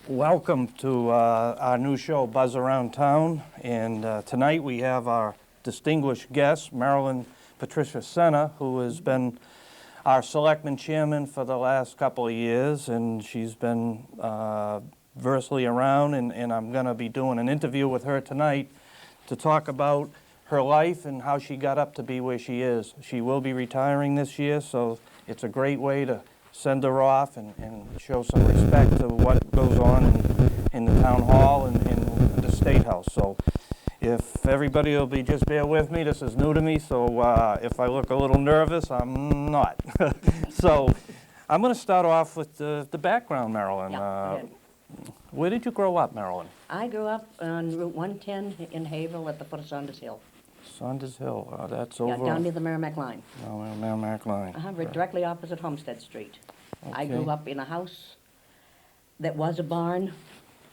Welcome to our new show, Buzz Around Town. And tonight we have our distinguished guest, Marilyn Patricia Senna, who has been our selectman chairman for the last couple of years. And she's been versely around, and I'm going to be doing an interview with her tonight to talk about her life and how she got up to be where she is. She will be retiring this year, so it's a great way to send her off and show some respect to what goes on in the town hall and in the State House. So if everybody will be just bear with me, this is new to me, so if I look a little nervous, I'm not. So I'm going to start off with the background, Marilyn. Yeah, where did you grow up, Marilyn? I grew up on Route 110 in Haverhill at the foot of Saunders Hill. Saunders Hill, that's over... Yeah, down near the Merrimack line. Oh, Merrimack line. We're directly opposite Homestead Street. Okay. I grew up in a house that was a barn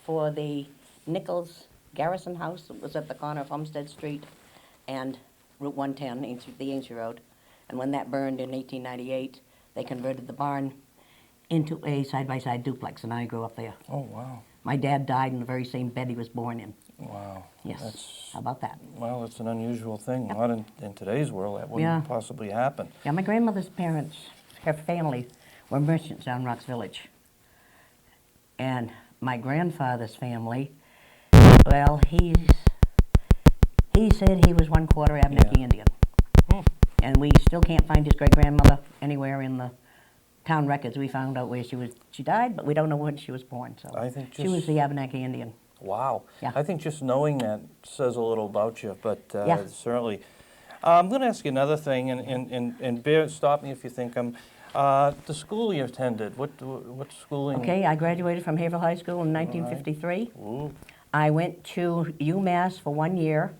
for the Nichols Garrison House. It was at the corner of Homestead Street and Route 110, the Ainsley Road. And when that burned in 1898, they converted the barn into a side-by-side duplex, and I grew up there. Oh, wow. My dad died in the very same bed he was born in. Wow. Yes. How about that? Well, it's an unusual thing. Yep. Not in today's world, that wouldn't possibly happen. Yeah, my grandmother's parents, her family, were merchants down Rocks Village. And my grandfather's family, well, he said he was one quarter Abenaki Indian. And we still can't find his great-grandmother anywhere in the town records. We found out where she died, but we don't know when she was born. So I think she was the Abenaki Indian. Wow. Yeah. I think just knowing that says a little about you, but certainly. I'm going to ask you another thing, and stop me if you think I'm... the school you attended, what schooling? Okay, I graduated from Haverhill High School in 1953. Ooh. I went to UMass for 1 year,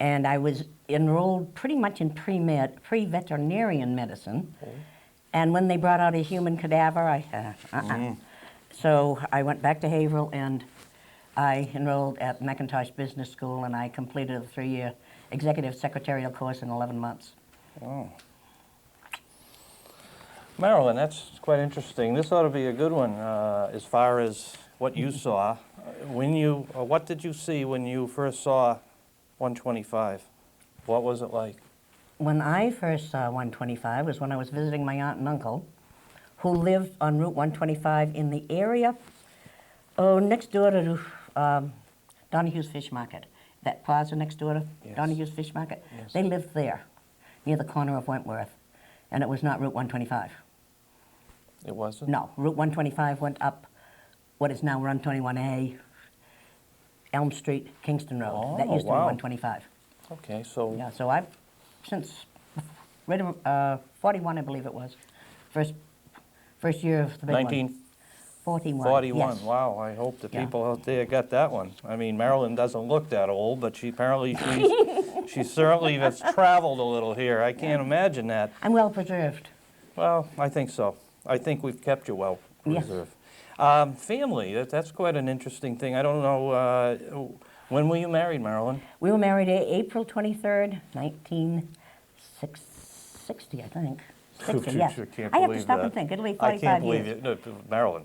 and I was enrolled pretty much in pre-med, pre-veterinarian medicine. Okay. And when they brought out a human cadaver, So I went back to Haverhill, and I enrolled at McIntosh Business School, and I completed a 3-year executive secretarial course in 11 months. Oh. Marilyn, that's quite interesting. This ought to be a good one as far as what you saw. What did you see when you first saw 125? What was it like? When I first saw 125 was when I was visiting my aunt and uncle, who lived on Route 125 in the area, next door to Donahue's Fish Market. That plaza next door to Donahue's Fish Market. Yes. They lived there, near the corner of Wentworth, and it was not Route 125. It wasn't? No, Route 125 went up what is now 121A, Elm Street, Kingston Road. Oh, that used to be 125. Okay, so... Yeah, so I've, since 41, I believe it was, first year of the big 1941. 41, yes. Wow, I hope the people out there got that one. I mean, Marilyn doesn't look that old, but she certainly has traveled a little here. I can't imagine that. I'm well preserved. Well, I think so. I think we've kept you well preserved. Yes. Family, that's quite an interesting thing. I don't know, when were you married, Marilyn? We were married April 23rd, 1960, I think. 60, yes. I have to stop and think. It'll be 45 years. I can't believe it. No, Marilyn,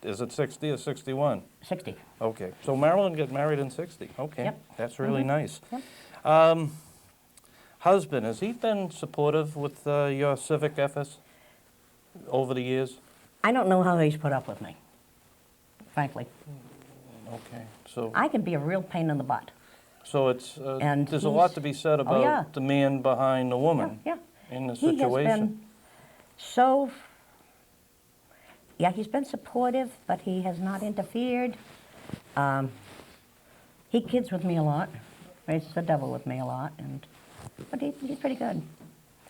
is it 60 or 61? 60. Okay. So Marilyn got married in 60. Okay. Yep. That's really nice. Yep. Husband, has he been supportive with your civic efforts over the years? I don't know how he's put up with me, frankly. Okay. So I can be a real pain in the butt. So it's there's a lot to be said about the man behind the woman in the situation. He has been he's been supportive, but he has not interfered. He kids with me a lot. He's the devil with me a lot, but he's pretty good.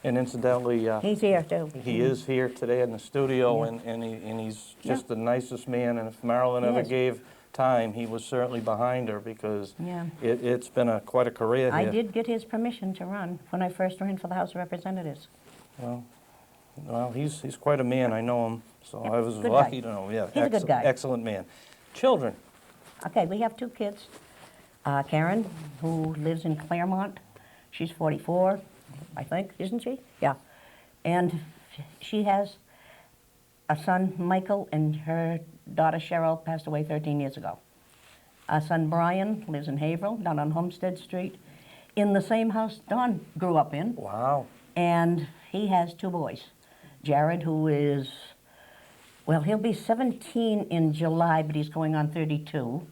And incidentally, he's here too. He is here today in the studio, and he's just the nicest man. And if Marilyn ever gave time, he was certainly behind her, because it's been quite a career here. I did get his permission to run when I first ran for the House of Representatives. Well, he's quite a man. I know him, so I was lucky to know. Yeah, he's a good guy. Excellent man. Children. Okay, we have 2 kids. Karen, who lives in Claremont. She's 44, I think, isn't she? Yeah. And she has a son, Michael, and her daughter, Cheryl, passed away 13 years ago. Our son, Brian, lives in Haverhill, down on Homestead Street, in the same house Don grew up in. Wow. And he has 2 boys. Jared, who is, well, he'll be 17 in July, but he's going on 32.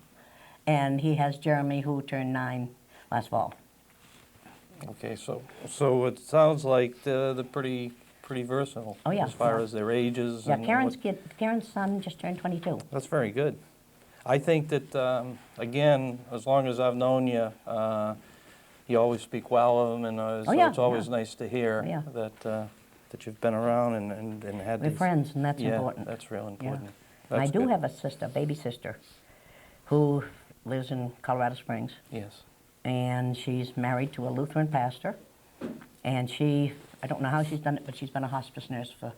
And he has Jeremy, who turned 9 last fall. Okay, so it sounds like they're pretty versatile. Oh, yeah, as far yeah. as their ages. Yeah, and Karen's son just turned 22. That's very good. I think that again, as long as I've known you, you always speak well of them, and so yeah, it's always yeah. nice to hear Oh, yeah. that you've been around and had We're these. friends, and that's Yeah, important. that's real Yeah. important. And I That's do good. have a sister, baby sister, who lives in Colorado Springs, Yes. and she's married to a Lutheran pastor, and I don't know how she's done it, but she's been a hospice nurse for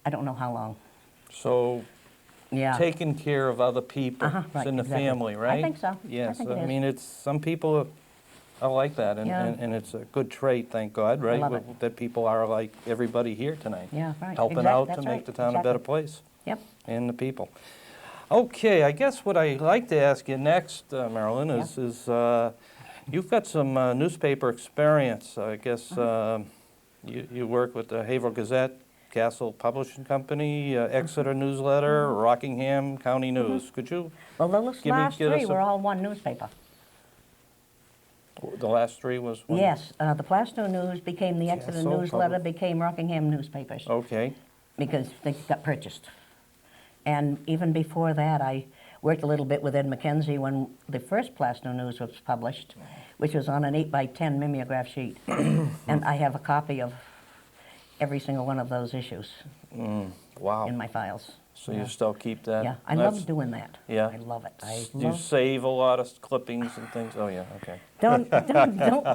I don't know how long. So Yeah. taking care of other people Right, in the exactly. family, right? I think so. Yes. I think it is. mean, it's some people are like that, and, Yeah. and it's a good trait, thank God, right? love it. That people are like everybody here tonight. Yeah, right. Helping Exact- out that's to make right. the town a better Exactly. place. Yep. And the people. Okay, I guess what I'd like to ask you next, Marilyn, is you've got some newspaper experience. I guess you work with the Haverhill Gazette, Castle Publishing Company, Exeter Newsletter, Rockingham County News. Could you, Well, the Give me- last get us 3 a- were all one newspaper. the last 3 was one? Yes, the Plaistow News became the Exeter Castle Newsletter, Public- became Rockingham newspapers. Okay, Because they got purchased. And even before that, I worked a little bit with Ed McKenzie when the first Plaistow News was published, which was on an 8x10 mimeograph sheet. And I have a copy of every single one of those issues wow. in my files. So you still keep that? Yeah, I That's- love doing that. Yeah. I love it. You save a lot of clippings and things? Oh, yeah, okay. Don't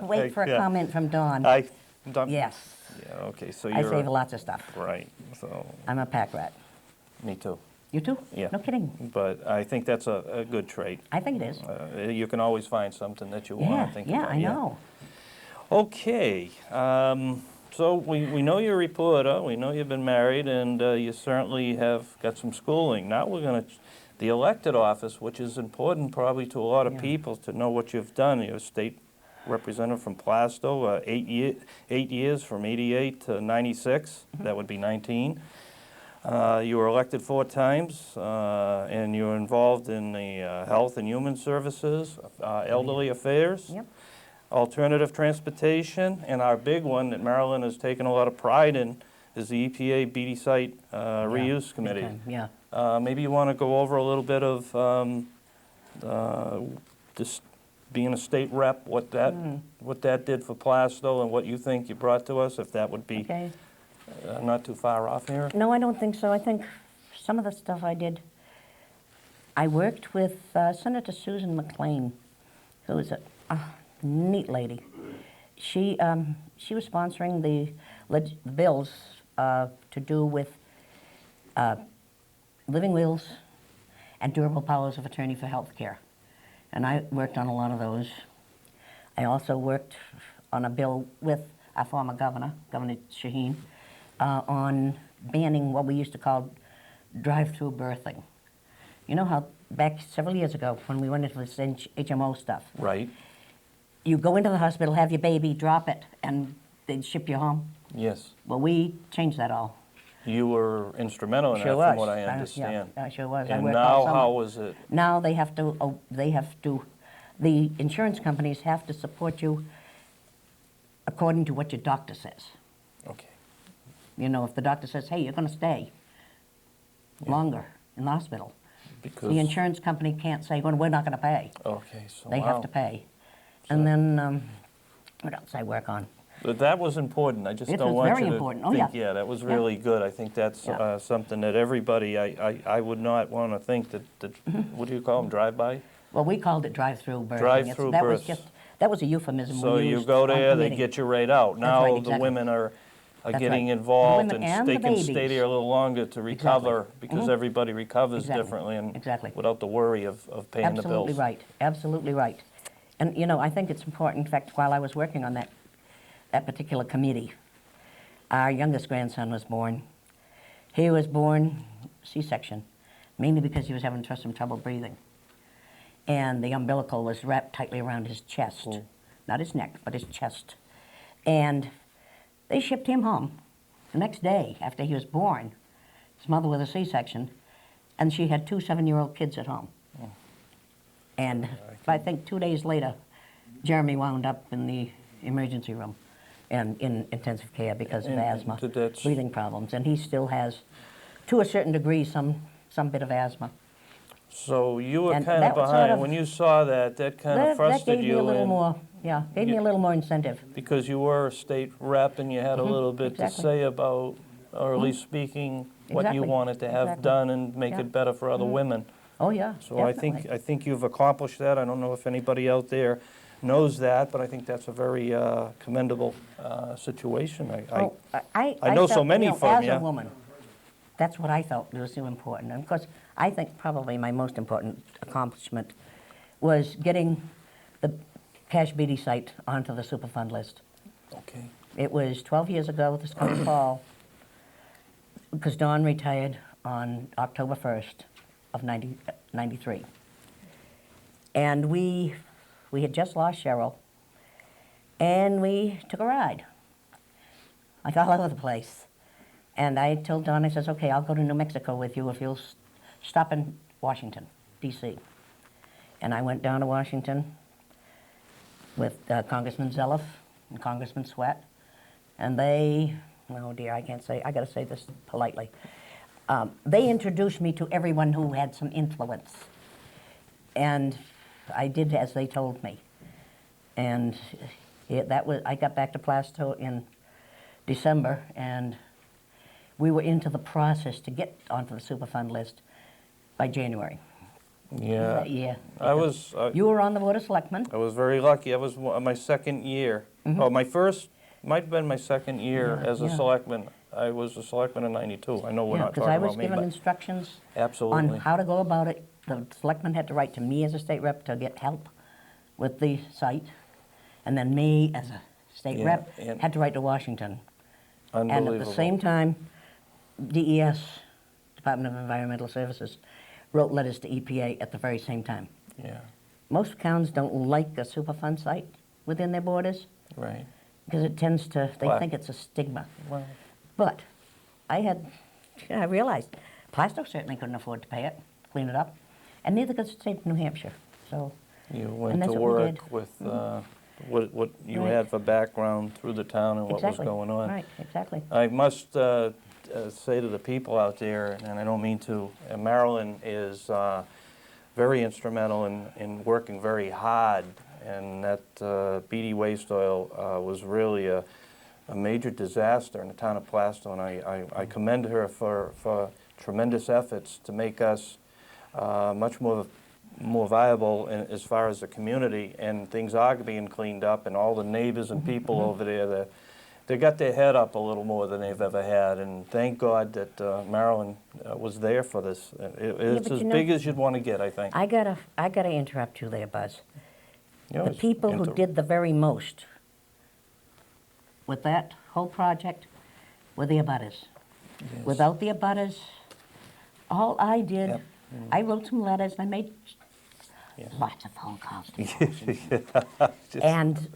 wait for a Yeah. comment from Dawn. Yes, Yeah, okay, so I you're. save lots of stuff. Right, so, I'm a pack rat. me too. You too? Yeah. No kidding. But I think that's a good trait. I think it is. You can always find something that you Yeah, want to think yeah, about. I know. Okay, so we know you're a reporter, we know you've been married, and you certainly have got some schooling. Now we're going to, the elected office, which is important probably to a lot of Yeah. people to know what you've done. You're a state representative from Plaistow, 8 years from 88 to 96, that would be 19. You were elected 4 times, and you were involved in the Health and Human Services, Elderly Affairs, Yep. Alternative Transportation, and our big one that Marilyn has taken a lot of pride in is the EPA BD Site Reuse Big Committee. time, Yeah. Maybe you want to go over a little bit of just being a state rep, what that did for Plaistow, and what you think you brought to us, if that would be Okay. not too far off here. No, I don't think so. I think some of the stuff I did, I worked with Senator Susan McLean, who is a neat lady. She was sponsoring the bills to do with living wills and durable powers of attorney for health care. And I worked on a lot of those. I also worked on a bill with our former governor, Governor Shaheen, on banning what we used to call drive-through birthing. You know how back several years ago when we went into this HMO stuff, Right, you go into the hospital, have your baby, drop it, and they'd ship you home? yes. Well, we changed that all. You were instrumental in that, Sure from was. what I Yeah, understand. I sure was. I And worked all now, summer. how was it? Now they have to, the insurance companies have to support you according to what your doctor says. Okay, You know, if the doctor says, hey, you're going to stay longer in the hospital, because, the insurance company can't say, well, we're not going to pay. okay, so They wow. have to pay. And then, what else I work on? But that was important, I just It don't was want very you to important. Oh, think, yeah. that was Yeah. really good. I think that's Yeah. something that everybody, I would not want to think that, what do you call them, drive-by? Well, we called it drive-through birthing. Drive-through That was births. just, that was a euphemism we So you used go on there, they committee. get you right out. Now right, the exactly. women are That's getting right. involved, The women and and they the can stay babies. there a little longer to recover, because everybody recovers Exactly. differently and Exactly. without the worry of paying the bills. Absolutely right, absolutely right. And, you know, I think it's important, in fact, while I was working on that particular committee, our youngest grandson was born. He was born C-section, mainly because he was having some trouble breathing. And the umbilical was wrapped tightly around his chest. Not his neck, but his chest. And they shipped him home the next day after he was born. His mother with a C-section, and she had 2 7-year-old kids at home. And I think 2 days later, Jeremy wound up in the emergency room and in intensive care because of asthma, breathing problems. And he still has, to a certain degree, some bit of asthma. So you were And kind that of was behind. sort of- When you saw that, that kind of That frustrated gave me you. a little and- more, yeah, gave me a little more incentive. Because you were a state rep and you had a little bit to exactly. say about, or at least speaking, what you Exactly, wanted to have exactly. done and make Yeah. it better for other women. Oh, yeah, So I definitely. think you've accomplished that. I don't know if anybody out there knows that, but I think that's a very commendable situation. Oh, I know so felt, many from as you. a woman, that's what I felt was so important. And of course, I think probably my most important accomplishment was getting the Cash Beatty site onto the Superfund list. Okay. It was 12 years ago this coming fall, because Dawn retired on October 1st of 93. And we had just lost Cheryl, and we took a ride, like all over the place. And I told Dawn, I says, okay, I'll go to New Mexico with you if you'll stop in Washington, D.C. And I went down to Washington with Congressman Zelliff and Congressman Sweat, and they, oh dear, I can't say, I gotta say this politely. They introduced me to everyone who had some influence. And I did as they told me. And I got back to Plaistow in December, and we were into the process to get onto the Superfund list by January. Yeah. Yeah. I was You were on the Board of Selectmen. I was very lucky. I was my second year. Oh, my first might have been my second year as a yeah. selectman. I was a selectman in '92. I know we're Yeah, not because talking I was about me, given but instructions absolutely. on how to go about it. The selectmen had to write to me as a state rep to get help with the site, and then me as a state Yeah, rep and- had to write to Washington. And Unbelievable. at the same time, DES, Department of Environmental Services, wrote letters to EPA at the very same time. Yeah. Most towns don't like a Superfund site within their borders Right. because it tends to, they Well- think it's a stigma. Well, But I realized Plaistow certainly couldn't afford to pay it, clean it up, and neither could the state of New Hampshire. So, you And went that's to what we did. work with what you Right. had for background through the town and what exactly. was going on. Right, exactly. I must say to the people out there, and I don't mean to, Marilyn is very instrumental in working very hard, and that Beatty waste oil was really a major disaster in the town of Plaistow, and I commend her for tremendous efforts to make us much more viable as far as the community, and things are being cleaned up, and all the neighbors and people over there, they got their head up a little more than they've ever had, and thank God that Marilyn was there for this. It's but as you know- big as you'd want to get, I think. I gotta interrupt you there, Buzz. You know, The it's people who did the very most with that whole project were the abutters. Yes. Without the abutters, all I did, Yep. I wrote some letters, I made Yeah. lots of phone calls to Washington. And,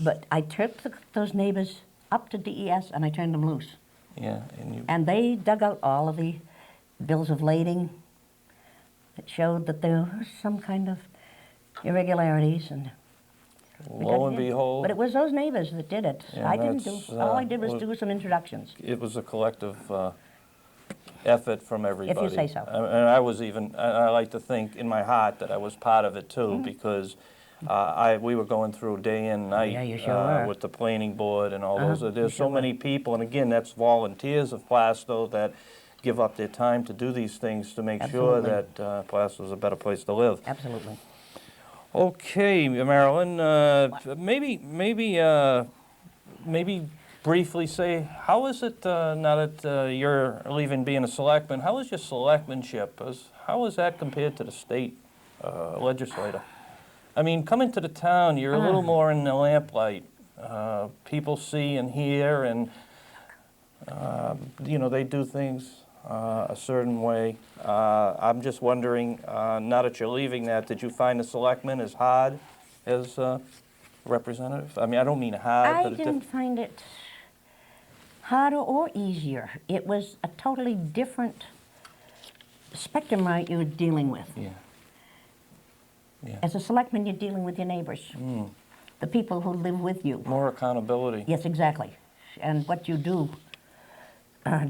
but I took those neighbors up to DES and I turned them loose. Yeah, and you, And they dug out all of the bills of lading that showed that there was some kind of irregularities, and we lo got and it in. behold, But it was those neighbors that did it. Yeah, I didn't do, that's, all I did was well- do some introductions. it was a collective effort from everybody. say so. And I was even, I like to think in my heart that I was part of it too, because we were going through day and night Yeah, you sure were. with the planning board and all those. you There's sure so many people, and again, that's volunteers of Plaistow that give up their time to do these things to make sure Absolutely. that Plaistow is a better place to live. Absolutely. Okay, Marilyn, maybe briefly say, how is it, now that you're leaving being a selectman, how is your selectmanship? How is that compared to the state legislator? I mean, coming to the town, you're a little more in the lamplight. People see and hear, and, you know, they do things a certain way. I'm just wondering, now that you're leaving that, did you find the selectmen as hard as representative? I mean, I don't mean hard, I but didn't find it harder or easier. It was a totally different spectrum right you were dealing with. Yeah. Yeah. As a selectman, you're dealing with your neighbors, the people who live with you. More accountability. Yes, exactly. And what you do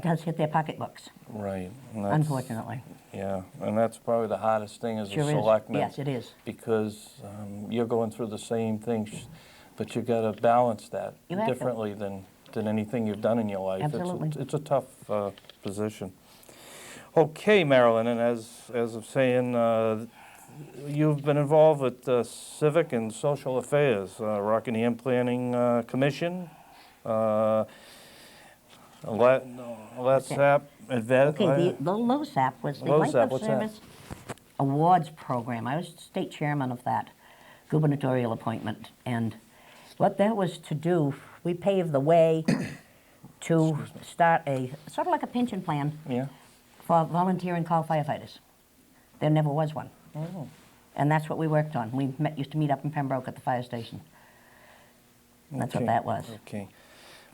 does hit their pocketbooks, Right. And that's- unfortunately. Yeah, and that's probably the hardest thing as Sure a is. selectman. Yes, it is. Because you're going through the same things, but you got to balance that You have to. differently than anything you've done in your life. Absolutely. It's a tough position. Okay, Marilyn, and as of saying, you've been involved with civic and social affairs, Rockingham Planning Commission, LETSAP, Okay, the LOSAP was the Length LOSAP, of what's that? Service Awards Program. I was state chairman of that gubernatorial appointment. And what that was to do, we paved the way to start a, sort of like a pension plan Yeah. for volunteer and call firefighters. There never was one. Oh. And that's what we worked on. We used to meet up in Pembroke at the fire station. That's what Okay, that was. Okay.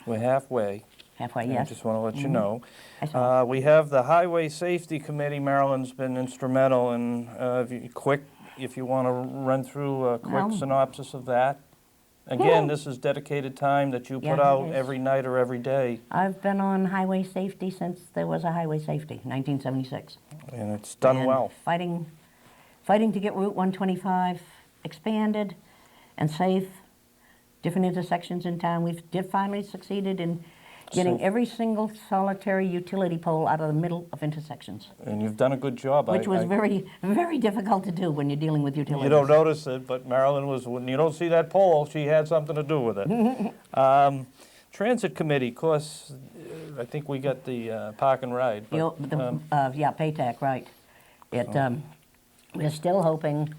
We're halfway. Halfway, I yes. just want to let you know. I saw. We have the Highway Safety Committee. Marilyn's been instrumental in, if you want to run through a quick Well- synopsis of that. Again, this is dedicated time that you Yeah, put it out is. every night or every day, I've been on highway safety since there was a highway safety, 1976. and it's done And well. Fighting to get Route 125 expanded and safe, different intersections in town. We've finally succeeded in getting So- every single solitary utility pole out of the middle of intersections, And you've done a good job. which was very, very difficult to do when you're dealing with utilities. You don't notice it, but Marilyn was, when you don't see that pole, she had something to do with it. Transit Committee, of course, I think we got the park and ride. But, Yeah, PayTac, right. We're still hoping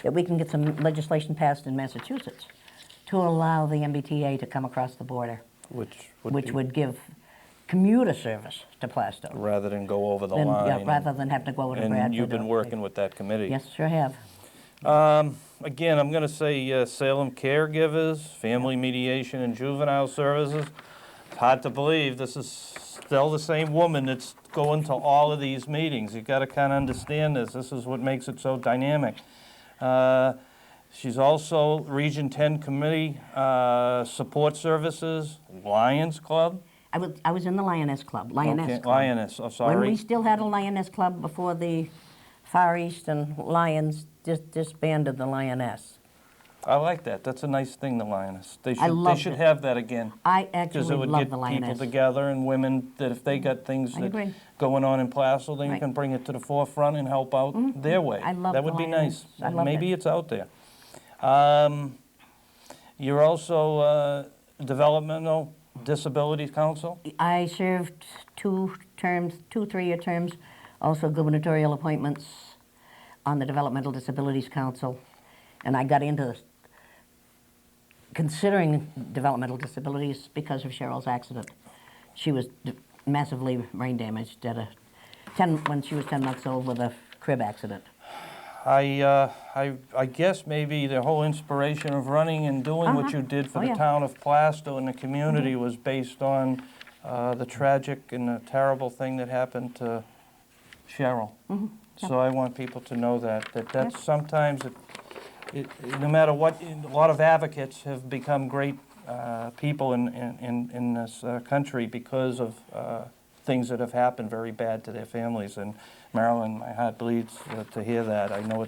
that we can get some legislation passed in Massachusetts to allow the MBTA to come across the border, which which would give commuter service to Plaistow. rather than go over the Then, line. yeah, rather than have to go over to Bradford. And you've been or- working with that committee. Yes, sure have. Again, I'm going to say Salem Caregivers, Family Mediation and Juvenile Services. It's hard to believe this is still the same woman that's going to all of these meetings. You've got to kind of understand this. This is what makes it so dynamic. She's also Region 10 Committee, Support Services, Lions Club. I was in the Lioness Club, Lioness Okay, Club. Lioness, oh, When sorry. we still had a Lioness Club before the Far East and Lions disbanded the Lioness. I like that. That's a nice thing, the Lioness. They loved should it. have that again. I Because actually it would love get the people Lioness. together and women that if they got things I that agree. going on in Plaistow, then you Right. can bring it to the forefront and help out their way. I love That the would be Lioness. nice. I loved Maybe it. it's out there. You're also Developmental Disabilities Council? I served 3-year terms, also gubernatorial appointments on the Developmental Disabilities Council. And I got into considering developmental disabilities because of Cheryl's accident. She was massively brain damaged when she was 10 months old with a crib accident. I guess maybe the whole inspiration of running and doing what you did for Oh, the yeah. town of Plaistow and the community was based on the tragic and the terrible thing that happened to Cheryl. So I want people to know that's Yep. sometimes, no matter what, a lot of advocates have become great people in this country because of things that have happened very bad to their families. And Marilyn, my heart bleeds to hear that. I know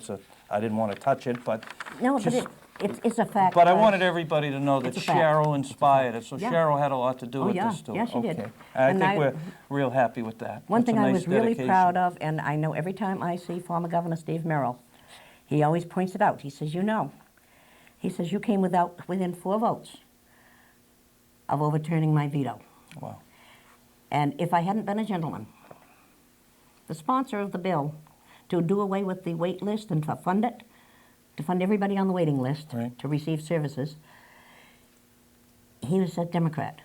I didn't want to touch it, but No, just- but it's a fact. but I wanted everybody to know that It's a fact. Cheryl inspired it. So Yeah. Cheryl had a lot to do Oh, with yeah. this too. Yeah, she did. Okay. I And think we're real happy with that. One That's a thing I nice was really dedication. proud of, and I know every time I see former Governor Steve Merrill, he always points it out. He says, he says, you came within 4 votes of overturning my veto. Wow. And if I hadn't been a gentleman, the sponsor of the bill to do away with the wait list and to fund it, to fund everybody on the waiting list Right. to receive services, he was a Democrat.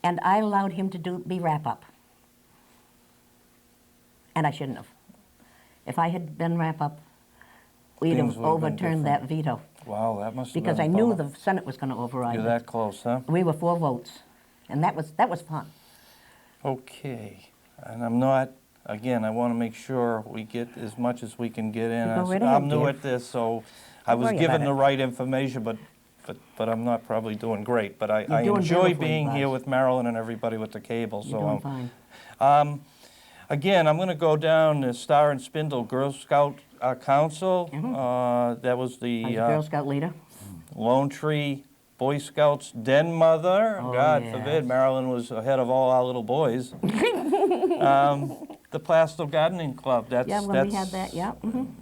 And I allowed him to be wrap-up. And I shouldn't have. If I had been wrap-up, we'd Things have would have been overturned that different. veto. Wow, that must have Because been I a knew bummer. the Senate was going to override You're it. that close, huh? We were 4 votes, and that was fun. Okay, and I'm not, again, I want to make sure we get as much as we can get in. You go right ahead, I'm new dear. at this, so I Don't was worry given about the it. right information, but I'm not probably doing great. But I doing enjoy beautifully, being here Buzz. with Marilyn and everybody with the cable. You're So doing fine. again, I'm going to go down the Star and Spindle Girl Scout Council. That was I was the a Girl Scout leader. Lone Tree Boy Scouts den mother. Oh, God yes. forbid, Marilyn was ahead of all our little boys. The Plaistow Gardening Club. That's Yeah, when we had that, yeah.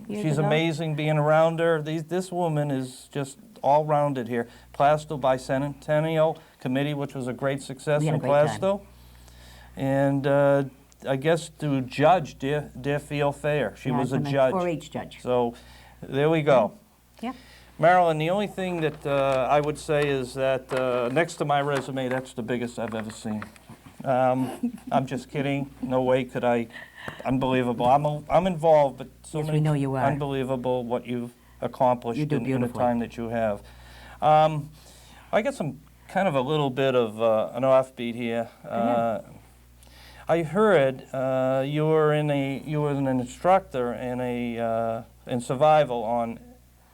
Years She's ago. amazing being around her. This woman is just all-rounded here. Plaistow Bicentennial Committee, which was a great success We had in a great time. Plaistow. And I guess to judge Deerfield Fair. She Yeah, was a I've been judge. 4-H judge. So there we go. Yeah. Marilyn, the only thing that I would say is that next to my resume, that's the biggest I've ever seen. I'm just kidding. No way could I. Unbelievable. I'm involved, but so Yes, many we know you are. unbelievable what you've accomplished You do in the beautifully. time that you have. I got some kind of a little bit of an offbeat here. I heard you were an instructor in survival on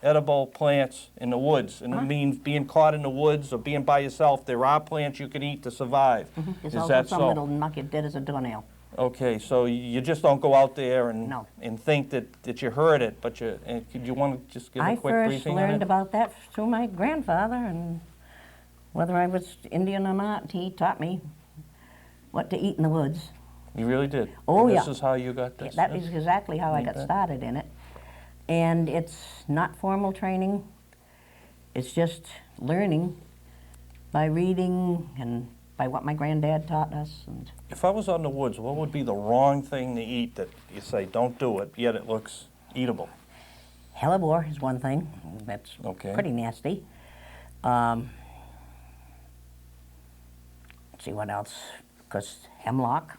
edible plants in the woods, and it means being caught in the woods or being by yourself. There are plants you can eat to survive. There's Is also that some so? that'll knock you dead as a doornail. Okay, so you just don't go out there and No. think that you heard it, but could you want to just give a I quick first briefing on learned it? about that through my grandfather, and whether I was Indian or not, he taught me what to eat in the woods. You really did. Oh, This yeah. is how you got this. That is exactly how I got Okay. started in it. And it's not formal training. It's just learning by reading and by what my granddad taught us. And If I was out in the woods, what would be the wrong thing to eat that you say, don't do it, yet it looks eatable? hellebore is one thing. That's Okay. pretty nasty. Let's see what else. Because hemlock,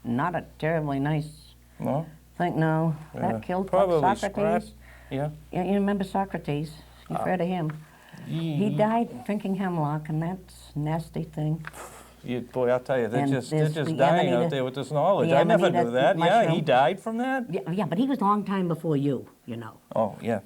not a terribly nice No? thing. No, Yeah. that killed Probably Socrates. Yeah? Yeah, you remember Socrates? You've heard of him. He died drinking hemlock, and that's a nasty thing. Boy, I'll tell you, they're And just there's dying the out Amanita- there with this knowledge. the I never Amanita knew that. Yeah, he mushroom. died from that? Yeah, but he was a long time before you, you know. Oh, yeah.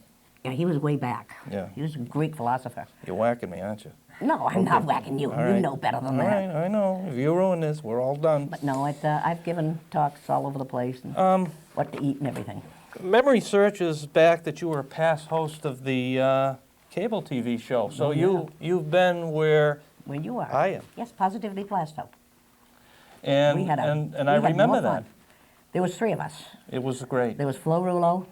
Yeah, he was way back. Yeah. He was a Greek philosopher. You're whacking me, aren't you? No, I'm not whacking you. All You right. know better than All that. right, I know. If you ruin this, we're all done. But no, I've given talks all over the place and what to eat and everything. Memory searches back that you were a past host of the cable TV show. So you've been where Where you are. I am. Yes, positively Plaistow. And, We had and I we had remember more that. fun. There was 3 of us. It was great. There was Flo Rulo.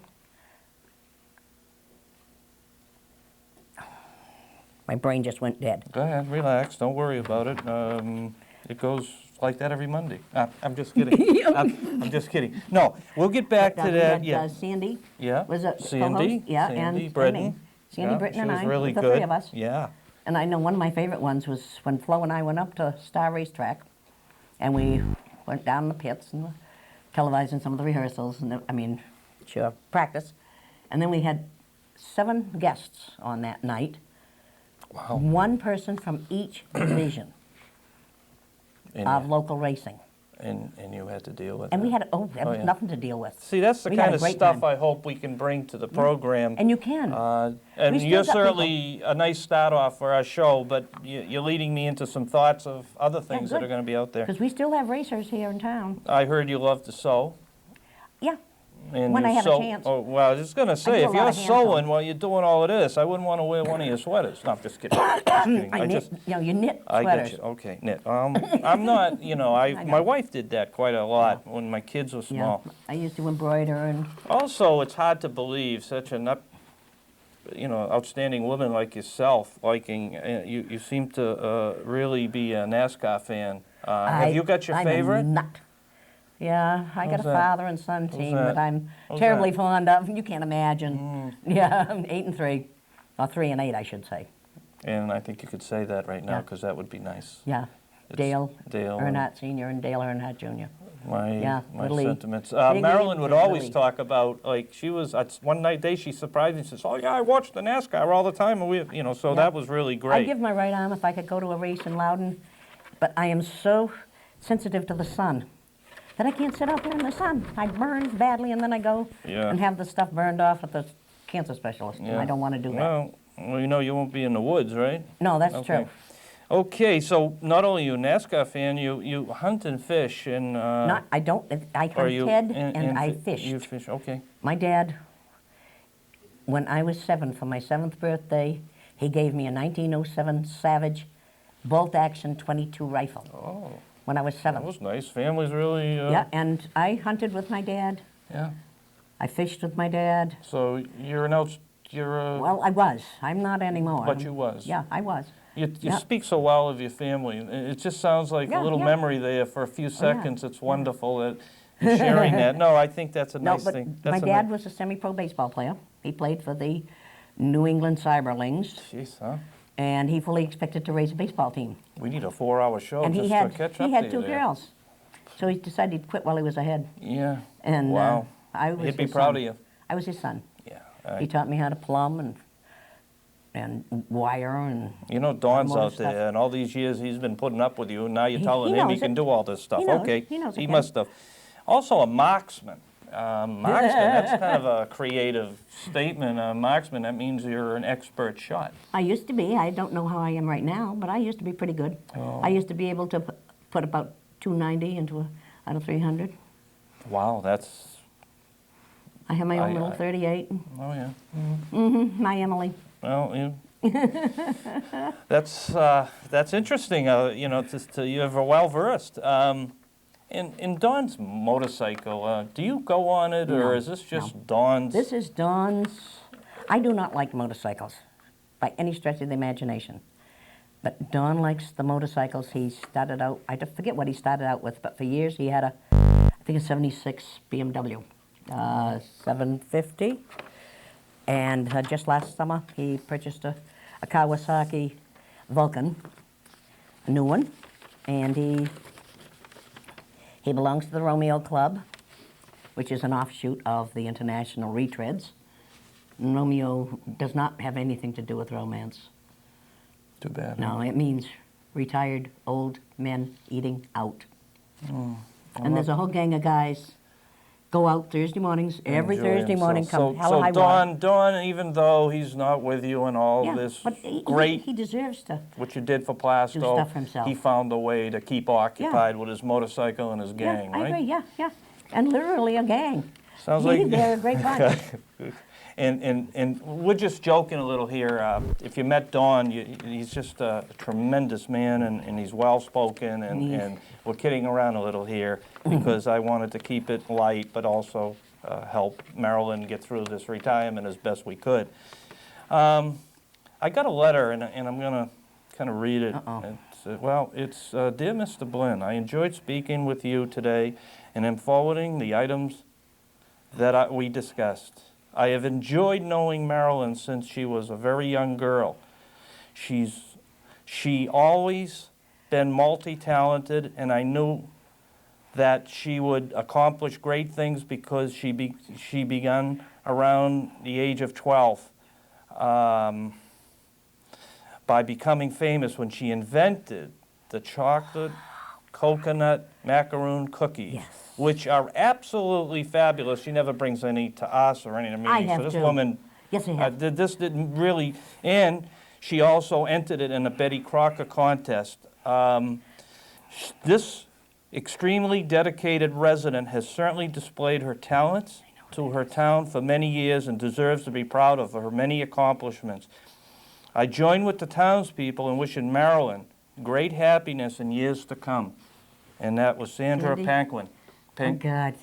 My brain just went dead. Go ahead, relax. Don't worry about it. It goes like that every Monday. I'm just kidding. I'm just kidding. No, we'll get back to We that. had, Yeah. Sandy Yeah. was a Sandy. co-host. Yeah, Sandy and Britton. me. Sandy Britton and she was I, really the good. 3 of us. Yeah. And I know one of my favorite ones was when Flo and I went up to Star Racetrack, and we went down the pits and were televising some of the rehearsals, and practice. And then we had 7 guests on that night. Wow. 1 person from each division of local racing. And you had to deal with And that. we had, there was yeah. nothing to deal with. See, that's the We had kind a of great stuff time. I hope we can bring to the program. And you can. And We still you're got certainly a nice start off for our show, but you're leading me into some thoughts of other things that good. are going to be out there. Because we still have racers here in town. I heard you love to sew. Yeah. And When you I have a sew- chance. Oh, well, I was just going to do say, a if lot you're of hand sewing sewing. while you're doing all of this, I wouldn't want to wear one of your sweaters. No, I'm just kidding. Just kidding. I knit, you knit I sweaters. get you. Okay, knit. I'm not, my wife did that quite a lot when my kids were Yeah, small. I used to embroider and Also, it's hard to believe such an outstanding woman like yourself liking, you seem to really be a NASCAR fan. Have you got your I'm favorite? A nut. Yeah, I got How's a that? father and son team that? that I'm How's terribly that? fond of. You can't imagine. Yeah, I'm 8 and 3, or 3 and 8, I should say. And I think you could say that right now Yeah. because that would be nice. Yeah, It's Dale Dale Earnhardt Sr. and Dale Earnhardt Jr. Yeah, my really sentiments. big Marilyn would and always really- talk about, like, she was, one day she surprised me and says, oh yeah, I watch the NASCAR all the time, and we, you know, so Yeah. that was really great. I'd give my right arm if I could go to a race in Loudon, but I am so sensitive to the sun that I can't sit out there in the sun. I burn badly, and then I go Yeah. and have the stuff burned off at the cancer specialist, and I don't want to do that. Well, you know you won't be in the woods, right? No, that's Okay. true. Okay, so not only are you a NASCAR fan, you hunt and fish, and I don't. I or hunted and I fished. You fish, okay. My dad, when I was 7, for my 7th birthday, he gave me a 1907 Savage bolt-action .22 rifle. Oh, when I was 7. that was nice. Family's really. Yeah, and I hunted with my dad. Yeah. I fished with my dad. So you're an you're a. Well, I was. I'm not anymore. But you was. Yeah, I was. You Yeah. speak so well of your family. It just sounds like Yeah, a little yeah. memory there for a few Oh, yeah. seconds. It's wonderful that you're sharing that. No, I think that's a No, nice but thing. my That's a dad was a semi-pro baseball player. He played for the New England Cyberlings, Jeez, huh? and he fully expected to raise a baseball team. We need a 4-hour show And just he to had catch up he had to 2 you there. girls, so he decided he'd quit while he was ahead. Yeah. And Wow. I was He'd be his proud son. of you. I was his son. Yeah. He taught me how to plumb and wire and. You know, Don's motor out there, stuff. and all these years he's been putting up with you, and now you're He telling him he knows can it. do all this stuff. He knows. Okay. He knows he He can. must have. Also a marksman. Marksman, that's kind of a creative statement. A marksman, that means you're an expert shot. I used to be. I don't know how I am right now, but I used to be pretty good. Oh. I used to be able to put about 290 out of 300. Wow, that's, I have my own I- little I- 38. oh yeah. My Emily. Well, that's interesting. You know, you're well versed. In Dawn's motorcycle, do you go on it, No, or is this just no. Dawn's? This is Dawn's. I do not like motorcycles by any stretch of the imagination. But Dawn likes the motorcycles. He started out, I forget what he started out with, but for years he had I think a 76 BMW 750. And just last summer he purchased a Kawasaki Vulcan, a new one. And he belongs to the Romeo Club, which is an offshoot of the International Retreads. And Romeo does not have anything to do with romance. Too bad. No, it means retired old men eating out. Oh, And there's a whole gang of guys go out Thursday mornings, every Enjoy Thursday morning, himself. come hell or high So water. Dawn, even though he's not with you and all Yeah, this but he great, deserves to. what you did for Plaistow, stuff for himself. he found a way to keep occupied with his motorcycle and his gang, yeah, I right? agree, yeah. And literally a gang. Sounds like They're a great bunch. And we're just joking a little here. If you met Don, he's just a tremendous man, and he's well-spoken, and we're kidding around a little here because I wanted to keep it light, but also help Marilyn get through this retirement as best we could. I got a letter, and I'm going to kind of read it. It's, Dear Mr. Blinn, I enjoyed speaking with you today, and am forwarding the items that we discussed. I have enjoyed knowing Marilyn since she was a very young girl. She always been multi-talented, and I knew that she would accomplish great things because she began around the age of 12 by becoming famous when she invented the chocolate coconut macaroon cookies. Yes. Which are absolutely fabulous. She never brings any to us or any to me. I have so this to. woman, Yes, I have. this didn't really, and she also entered it in a Betty Crocker contest. This extremely dedicated resident has certainly displayed her talents to her town for many years and deserves to be proud of her many accomplishments. I join with the townspeople in wishing Marilyn great happiness in years to come. And that was Sandra Sandy? Panquin. Oh, God.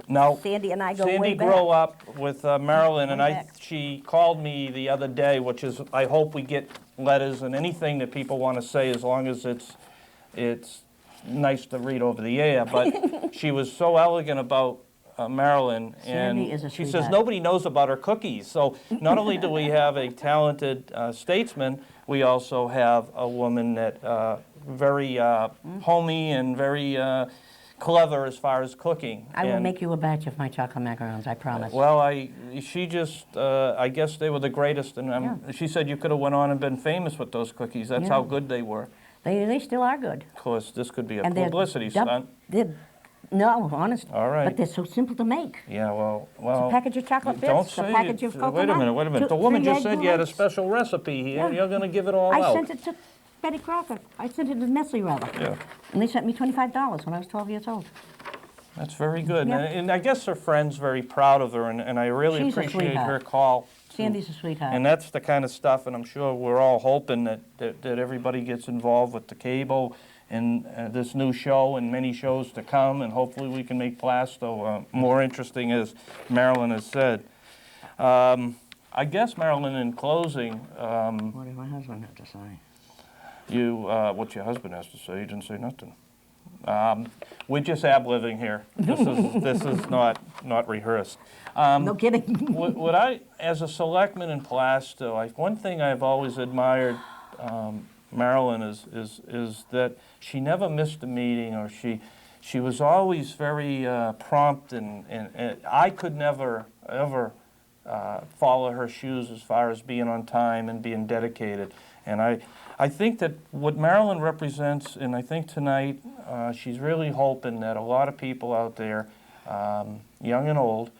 Now, Sandy and I go Sandy way back. grew up with Marilyn, and Way back. she called me the other day, which is, I hope we get letters and anything that people want to say, as long as it's nice to read over the air. But she was so elegant about Marilyn, Sandy is a and she says sweetheart. nobody knows about her cookies. So not only do we have a talented statesman, we also have a woman that very homey and very clever as far as cooking. I will And- make you a batch of my chocolate macarons, I promise. Well, she just, I guess they were the greatest, and she said you could have went on and been famous with those cookies. That's how Yeah. good they were. They still are good. Of course, this could be a And they're publicity dub- stunt. No, honest. All right. But they're so simple to make. Yeah, well, A package of chocolate don't bits, a say package it. of coconut. Wait a minute. The 2, woman 3 just egg said you had a whites. special recipe here. Yeah. You're going to give it all I out. sent it to Betty Crocker. I sent it to Nestle, rather. Yeah. And they sent me $25 when I was 12 years old. That's very good. Yeah. And I guess her friend's very proud of her, and I really She's a appreciate sweetheart. her call. Sandy's a sweetheart. And that's the kind of stuff, and I'm sure we're all hoping that everybody gets involved with the cable and this new show and many shows to come, and hopefully we can make Plaistow more interesting, as Marilyn has said. I guess, Marilyn, in closing, What did my husband have to say? what your husband has to say, he didn't say nothing. We're just ad-libbing here. This is not rehearsed. No kidding. What I, as a selectman in Plaistow, one thing I've always admired Marilyn is that she never missed a meeting, or she was always very prompt, and I could never ever follow her shoes as far as being on time and being dedicated. And I think that what Marilyn represents, and I think tonight she's really hoping that a lot of people out there, young and old,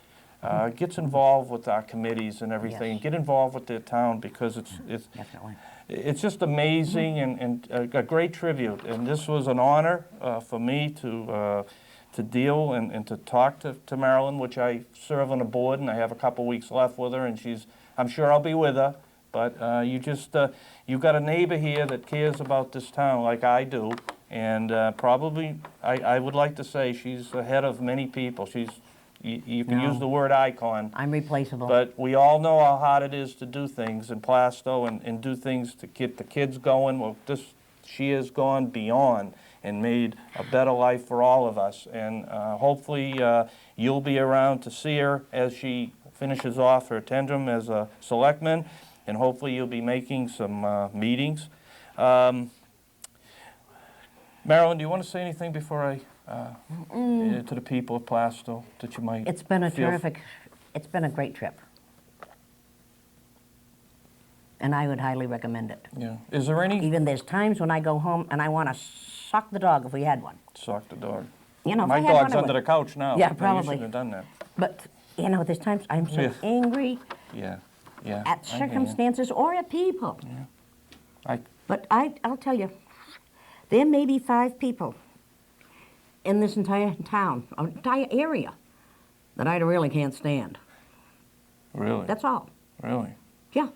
gets involved with our committees and everything, Yes. get involved with their town, because Definitely. it's just amazing and a great tribute. And this was an honor for me to deal and to talk to Marilyn, which I serve on a board, and I have a couple weeks left with her, and I'm sure I'll be with her. But you've got a neighbor here that cares about this town like I do, and probably, I would like to say she's ahead of many people. You can use the word icon. I'm replaceable. But we all know how hard it is to do things in Plaistow and do things to get the kids going. Well, she has gone beyond and made a better life for all of us. And hopefully you'll be around to see her as she finishes off her tenure as a selectman, and hopefully you'll be making some meetings. Marilyn, do you want to say anything before I to the people of Plaistow that you might? It's been a feel- it's been a great trip. And I would highly recommend it. Yeah. Is there any? Even there's times when I go home and I want to sock the dog if we had one. Sock the dog. You know, if My I had one, dog's I under the would. couch now. Yeah, No, probably. You shouldn't have done that. But, you know, there's times I'm so Yeah. angry Yeah. Yeah. at I hear ya. circumstances or at people. I But I'll tell you, there may be 5 people in this entire town, or entire area, that I really can't stand. really. That's all. Really. Yeah.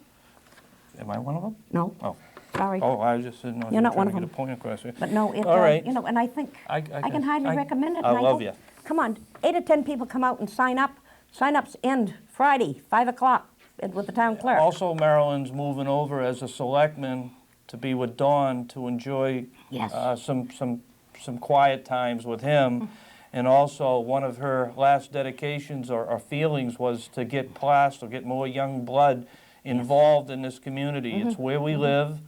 Am I one of them? No. Oh. Sorry. Oh, I just didn't know. if You're you not were one trying of to get a point across here. But no, All right. you know, and I think I can highly recommend it. I and love hope- you. Come on, 8 or 10 people come out and sign up. Sign-ups end Friday, 5 o'clock with the town clerk. Also, Marilyn's moving over as a selectman to be with Dawn to enjoy Yes. some quiet times with him. And also, one of her last dedications or feelings was to get Plaistow, get more young blood involved in this community. It's where we live.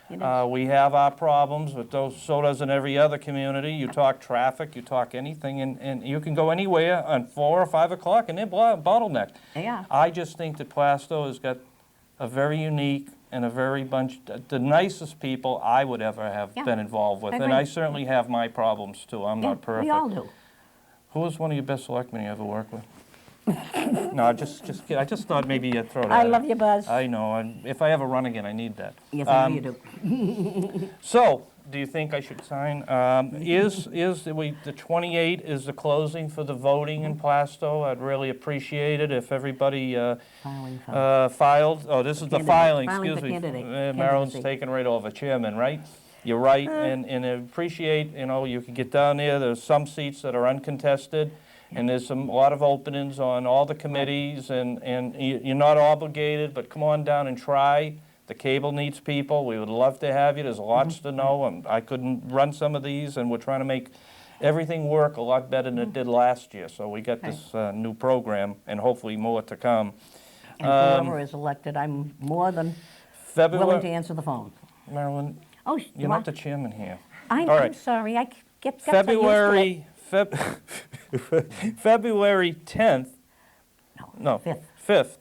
It is. We have our problems, but so doesn't every other community. You talk traffic, you talk anything, and you can go anywhere on 4 or 5 o'clock, and they're bottlenecked. Yeah. I just think that Plaistow has got a very unique and a very the nicest people I would ever have Yeah, been involved with. I And agree. I certainly have my problems too. I'm Yeah, not perfect. we all do. Who was one of your best selectmen you ever worked with? No, just kidding. I just thought maybe you'd throw that I out. love you, Buzz. I know, and if I ever run again, I need that. Yes, I know you do. So, do you think I should sign? The 28th is the closing for the voting in Plaistow? I'd really appreciate it if everybody Filing for- filed. Oh, this is the Candidate. filing, Filing excuse for me. candidate. Marilyn's Candidacy. taking right over, Chairman, right? You're right, and I appreciate, you can get down there. There's some seats that are uncontested, and there's a lot of openings on all the committees, and you're not obligated, but come on down and try. The cable needs people. We would love to have you. There's lots to know. I couldn't run some of these, and we're trying to make everything work a lot better than it did last year. So we got this new program, and hopefully more to come. And whoever is elected, I'm more than willing to February, answer the phone. Marilyn, Oh, you're not the chairman here. I'm all right. sorry. I get got so used to it. February 10th, no, 5th,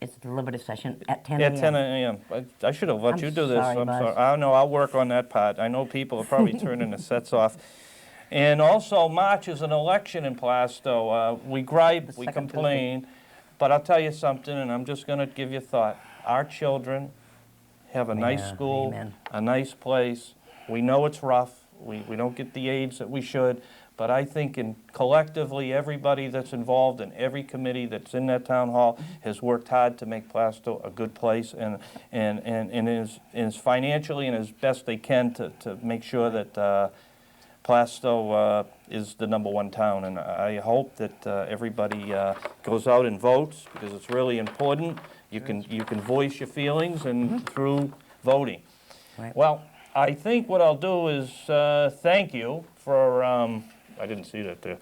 It's a deliberative session at 10 at a.m. 10 a.m. I should have let I'm you do this. sorry, I'm Buzz. sorry. I know, I'll work on that part. I know people are probably turning the sets off. And also, March is an election in Plaistow. We gripe, The we second complain, but I'll tell you something, and I'm just going to give you a thought. Our children have a nice Yeah, school, amen. a nice place. We know it's rough. We don't get the aids that we should, but I think collectively, everybody that's involved in every committee that's in that town hall has worked hard to make Plaistow a good place and is financially and as best they can to make sure that Plaistow is the #1 town, and I hope that everybody goes out and votes, because it's really important. You can voice your feelings and through voting. Right. Well, I think what I'll do is thank you for, I didn't see that there.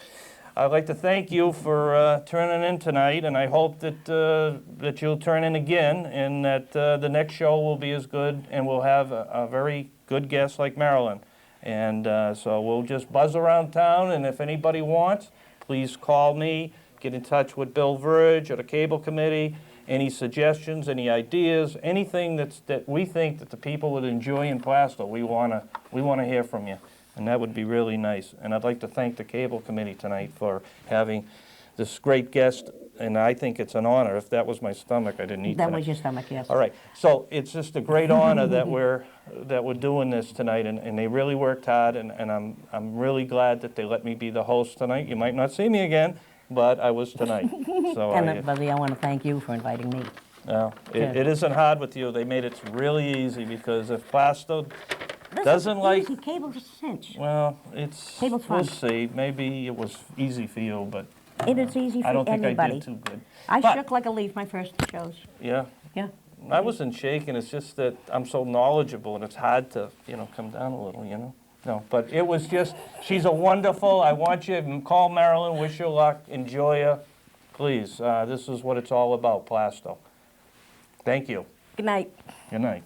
I'd like to thank you for turning in tonight, and I hope that that you'll turn in again, and that the next show will be as good, and we'll have a very good guest like Marilyn. And so we'll just buzz around town, and if anybody wants, please call me, get in touch with Bill Verge or the Cable Committee. Any suggestions, any ideas, anything that we think that the people would enjoy in Plaistow, we wanna hear from you, and that would be really nice. And I'd like to thank the Cable Committee tonight for having this great guest, and I think it's an honor. If that was my stomach, I didn't eat That tonight. was your stomach, yes. All right, so it's just a great honor that we're doing this tonight, and they really worked hard, and I'm really glad that they let me be the host tonight. You might not see me again, but I was tonight. So And Buzzy, I want to thank you for inviting me. it isn't hard with you. They made it really easy, because if Plaistow doesn't like, Easy, cable's a cinch. well, it's, Cable's we'll fun. see. Maybe it was easy for you, but It is easy for I don't think I anybody. did too good. I But- shook like a leaf my first shows. Yeah. Yeah. I wasn't shaking, it's just that I'm so knowledgeable, and it's hard to, come down a little, No, but it was just, she's a wonderful, I want you to call Marilyn, wish her luck, enjoy her. Please, this is what it's all about, Plaistow. Thank you. Good night. Good night.